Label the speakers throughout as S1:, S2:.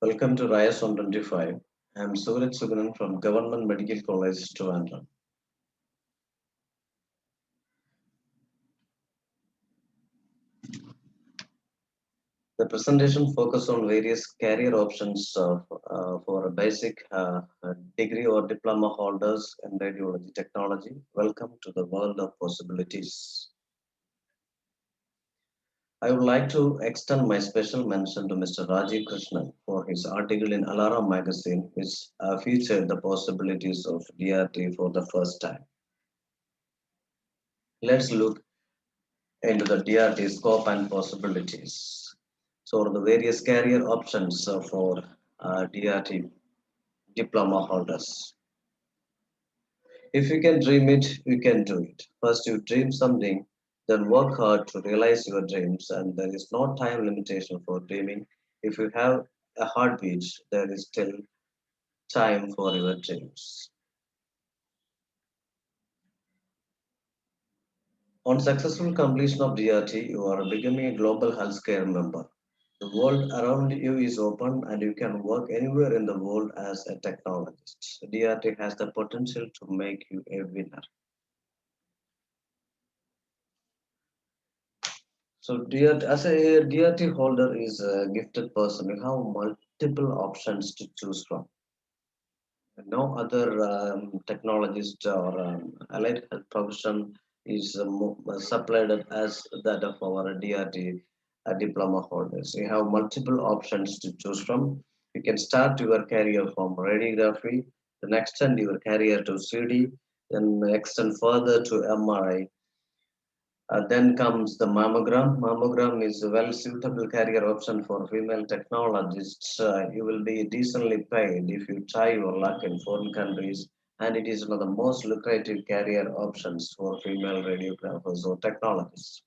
S1: Welcome to Rayos125. I am Sugunan from Government Medical College, Trivandrum. The presentation focuses on various career options for a basic degree or diploma holders in radiology technology. Welcome to the world of possibilities. I would like to extend my special mention to Mr. Rajiv Krishnan for his article in Alarm magazine, which featured the possibilities of DRT for the first time. Let's look into the DRT scope and possibilities. So, the various career options for DRT diploma holders. If you can dream it, you can do it. First, you dream something, then work hard to realize your dreams, and there is no time limitation for dreaming. If you have a heartbeat, there is still time for your dreams. On successful completion of DRT, you are becoming a global healthcare member. The world around you is open and you can work anywhere in the world as a technologist. DRT has the potential to make you a winner. So DRT, as a DRT holder is a gifted person, you have multiple options to choose from. No other technologist or allied health profession is supplied as that of our DRT diploma holders. You have multiple options to choose from. You can start your career from radiography, then extend your career to CD, then extend further to MRI. Then comes the mammogram. Mammogram is a well suitable career option for female technologists. You will be decently paid if you try your luck in foreign countries, and it is one of the most lucrative career options for female radiographers or technologists.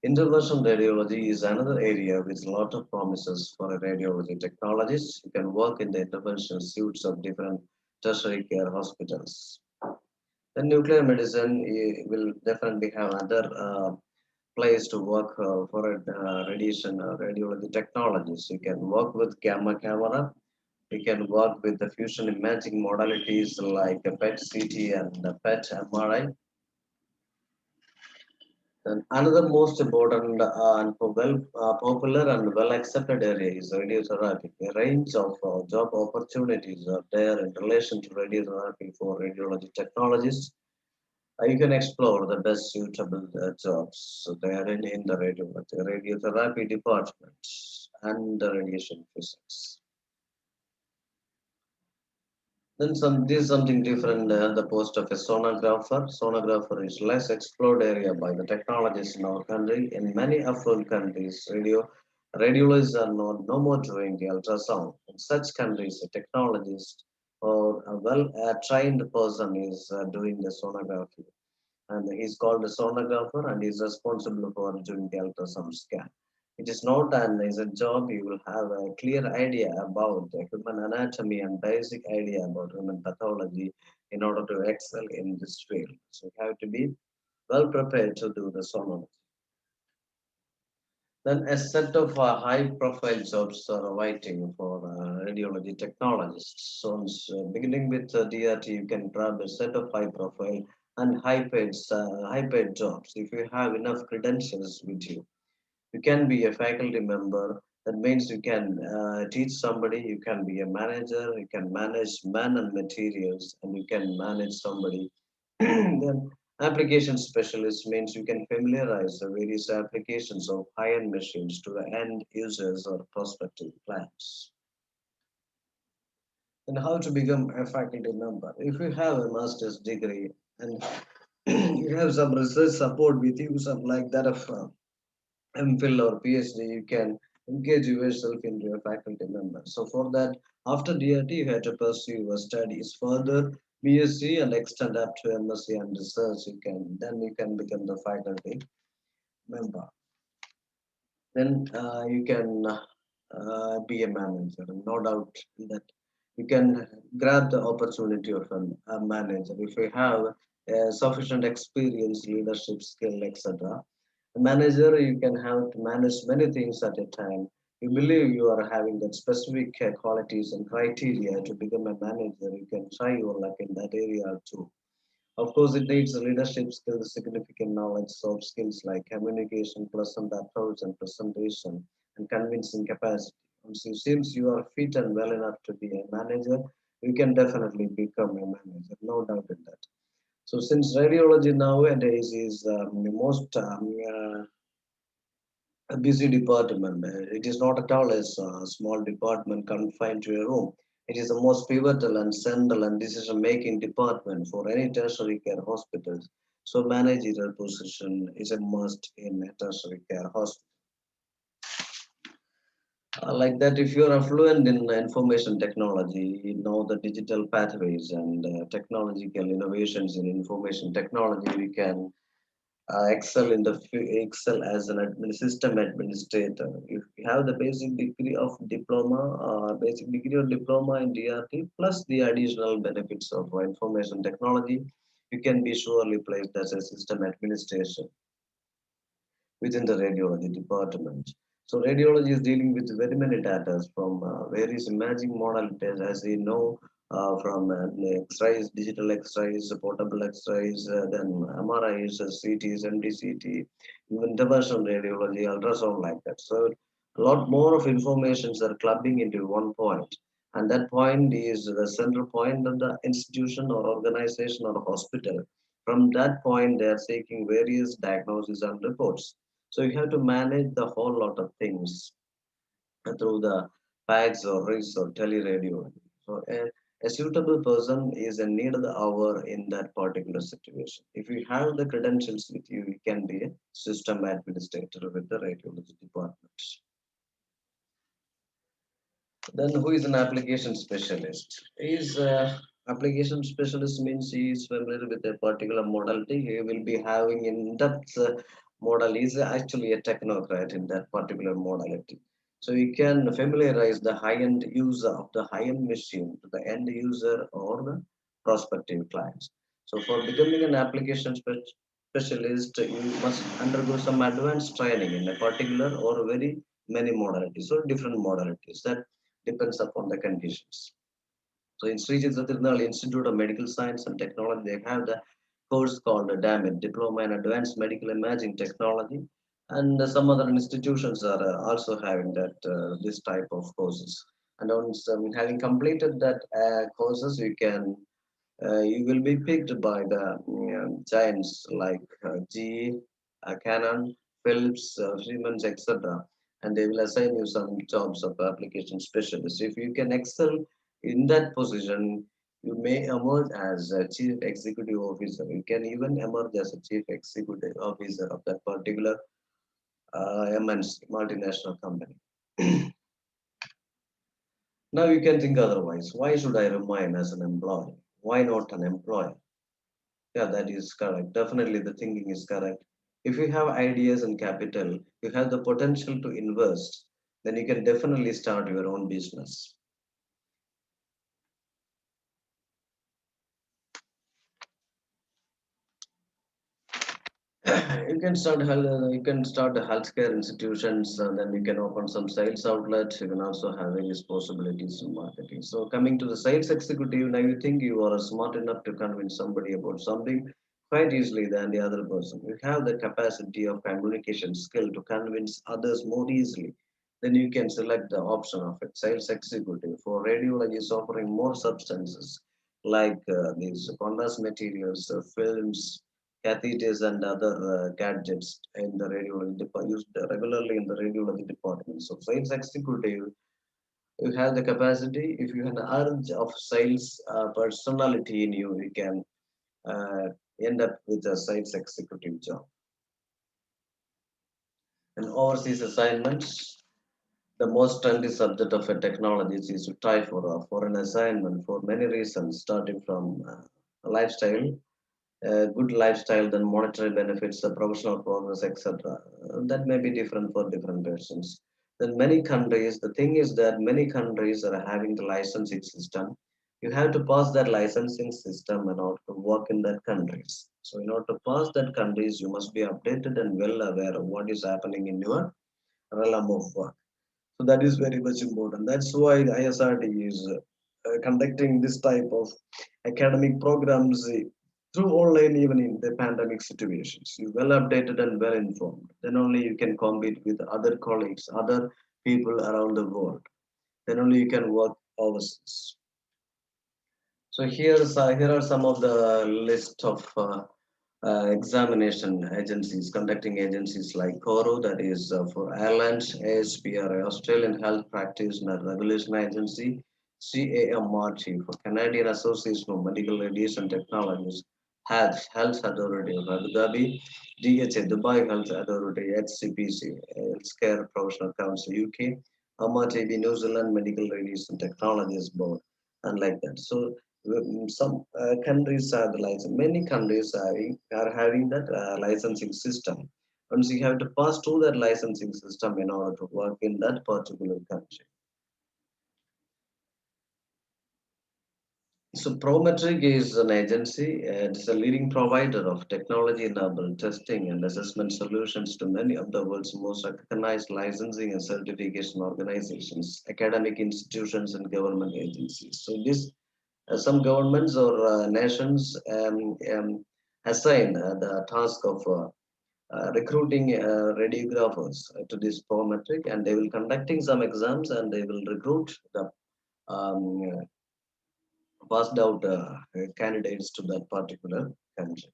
S1: Interventional radiology is another area with a lot of promises for a radiology technologist. You can work in the interventional suites of different tertiary care hospitals. The nuclear medicine will definitely have other place to work for radiation radiology technologies. You can work with gamma camera. You can work with the fusion imaging modalities like a PET CT and a PET MRI. And another most important and popular and well accepted area is radiotherapy. A range of job opportunities are there in relation to radiotherapy for radiology technologists. You can explore the best suitable jobs there in the radiotherapy department and the radiation physics. Then this is something different. The post of a sonographer. Sonographer is less explored area by the technologists in our country. In many affluent countries, radiologists are no more doing the ultrasound. In such countries, a technologist or a well trained person is doing the sonography, and he's called a sonographer and is responsible for doing the ultrasound scan. It is not an is a job. You will have a clear idea about the human anatomy and basic idea about human pathology in order to excel in this field. So you have to be well prepared to do the sonography. Then a set of high profile jobs are waiting for radiology technologists. So beginning with DRT, you can grab a set of high profile and high paid jobs. If you have enough credentials with you, you can be a faculty member. That means you can teach somebody, you can be a manager, you can manage man and materials, and you can manage somebody. Then application specialist means you can familiarize the various applications of high-end machines to the end users or prospective clients. And how to become a faculty member? If you have a master's degree and you have some research support with you, something like that of MPhil or PhD, you can engage yourself into a faculty member. So for that, after DRT, you have to pursue your studies further, BSc and extend up to MSc and research. You can become the faculty member. Then you can be a manager. No doubt that you can grab the opportunity of a manager if you have sufficient experience, leadership skill, etc. A manager, you can have to manage many things at a time. you believe you are having that specific qualities and criteria to become a manager, you can try your luck in that area too. Of course, it needs leadership skills, significant knowledge, soft skills like communication, pleasant approach, and presentation, and convincing capacity. Since you are fit and well enough to be a manager, you can definitely become a manager, no doubt in that. So, since radiology nowadays is the most a busy department. It is not at all a small department confined to a room. It is the most pivotal and central and decision-making department for any tertiary care hospitals. So managerial position is a must in a tertiary care hospital. Like that, if you are fluent in information technology, you know the digital pathways and technological innovations in information technology, we can excel as an system administrator. If you have the basic degree or diploma in DRT plus the additional benefits of information technology, you can be surely placed as a system administration within the radiology department. So radiology is dealing with very many data from various imaging modalities, as we know, from X-rays, digital X-rays, portable X-rays, then MRIs, CTs, MDCT, even interventional radiology, ultrasound like that. So a lot more of informations are clubbing into one point. And that point is the central point of the institution or organization or hospital. From that point, they are seeking various diagnoses and reports. So you have to manage the whole lot of things through the fax or RIS or teleradio. So a suitable person is a needed hour in that particular situation. If you have the credentials with you, you can be a system administrator with the radiology department. Then who is an application specialist? Is application specialist means he is familiar with a particular modality. He will be having in-depth model. He is actually a technocrat in that particular modality. So you can familiarize the high-end user of the high-end machine to the end user or the prospective clients. So for becoming an application specialist, you must undergo some advanced training in a particular or very many modalities or different modalities. That depends upon the conditions. So in Sri Chitratirunal Institute of Medical Science and Technology, they have the course called a DAMIT, Diploma in Advanced Medical Imaging Technology, and some other institutions are also having that this type of courses. And once having completed that courses, you will be picked by the giants like GE, Canon, Philips, Siemens, etc. And they will assign you some jobs of application specialist. If you can excel in that position, you may emerge as a chief executive officer. You can even emerge as a chief executive officer of that particular MNC, multinational company. Now you can think otherwise. Why should I remain as an employee? Why not an employer? Yeah, that is correct. Definitely, the thinking is correct. If you have ideas and capital, you have the potential to invest, then you can definitely start your own business. You can start the healthcare institutions, and then you can open some sales outlets. You can also have various possibilities in marketing. So coming to the sales executive, now you think you are smart enough to convince somebody about something quite easily than the other person. You have the capacity of communication skill to convince others more easily. Then you can select the option of a sales executive. For radiology is offering more substances like these contrast materials, films, catheters and other gadgets in the radiology used regularly in the radiology department. So sales executive, you have the capacity. If you have an urge of sales personality in you, you can uh, end up with a sales executive job. And overseas assignments, the most trendy subject of a technology is to try for an assignment for many reasons, starting from lifestyle, good lifestyle, then monetary benefits, the professional progress, etc. That may be different for different persons. Then many countries, the thing is that many countries are having the licensing system. You have to pass that licensing system in order to work in that countries. So in order to pass that countries, you must be updated and well aware of what is happening in your realm of work. So that is very much important. That's why the ISRT is conducting this type of academic programs through online, even in the pandemic situations. You're well updated and well informed. Then only you can compete with other colleagues, other people around the world. Then only you can work overseas. So here are some of the list of examination agencies, conducting agencies like CORO, that is for airlines, ASPR, Australian Health Practitioner Regulation Agency, CAMRT for Canadian Association of Medical Radiation Technologies, Health Authority of Abu Dhabi, DHA Dubai Health Authority, HCPC, Healthcare Professional Council UK, AMRTB New Zealand Medical Radiation Technologies Board, and like that. So some countries have the license. Many countries are having that licensing system. And so you have to pass through that licensing system in order to work in that particular country. So Prometric is an agency. It's a leading provider of technology-enabled testing and assessment solutions to many of the world's most recognized licensing and certification organizations, academic institutions, and government agencies. So this some governments or nations assign the task of recruiting radiographers to this prometric, and they will conducting some exams and they will recruit the passed out candidates to that particular country.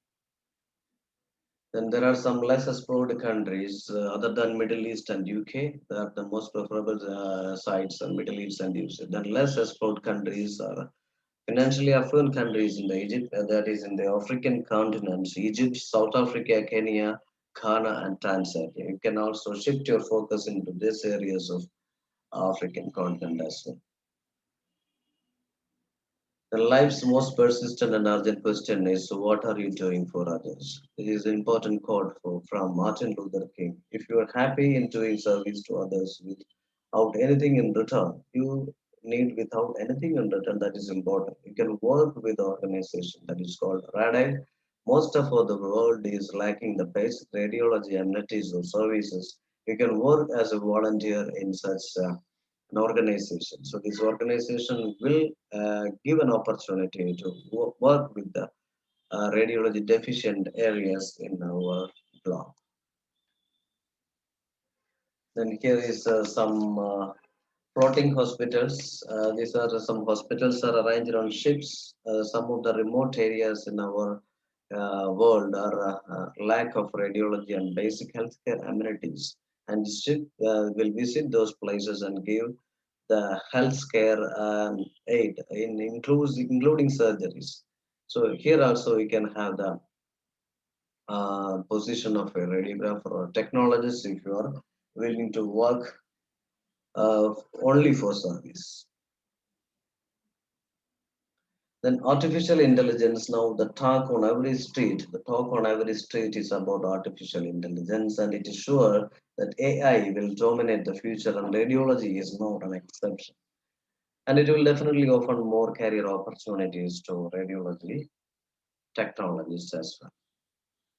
S1: Then there are some less explored countries other than Middle East and UK. They are the most preferable sites are Middle East and UK. Then less explored countries are financially affluent countries in the Egypt, that is in the African continent, Egypt, South Africa, Kenya, Ghana, and Tanzania. You can also shift your focus into these areas of African continent as well. The life's most persistent and urgent question is, what are you doing for others? It is an important quote from Martin Luther King. If you are happy in doing service to others without anything in return, you need without anything in return, that is important. You can work with organization that is called RADAG. Most of the world is lacking the basic radiology amenities or services. You can work as a volunteer in such an organization. So this organization will give an opportunity to work with the radiology deficient areas in our block. Then here is some floating hospitals. These are some hospitals are arranged on ships. Some of the remote areas in our world are lack of radiology and basic healthcare amenities. And ship will visit those places and give the healthcare aid including surgeries. So here also we can have the position of a radiographer or technologist if you are willing to work only for service. Then artificial intelligence. Now the talk on every street is about artificial intelligence, and it is sure that AI will dominate the future, and radiology is not an exception. And it will definitely offer more career opportunities to radiology technologists as well.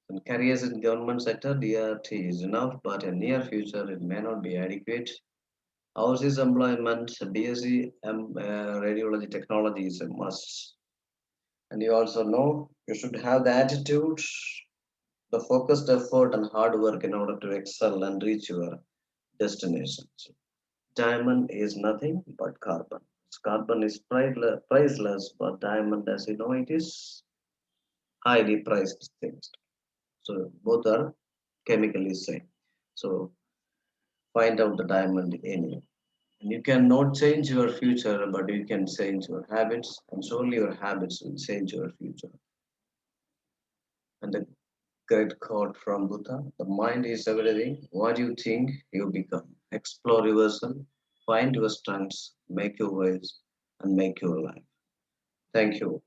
S1: And careers in government sector, DRT is enough, but in near future it may not be adequate. Overseas employment, BSc radiology technology is a must. And you also know you should have the attitude, the focused effort, and hard work in order to excel and reach your destination. So diamond is nothing but carbon. Carbon is priceless, but diamond, as you know, it is highly priced things. So both are chemically same. So find out the diamond in you. And you cannot change your future, but you can change your habits, and surely your habits will change your future. And the great quote from Buddha: the mind is everything. What you think, you become. Explore yourself, find your strengths, make your ways, and make your life. Thank you.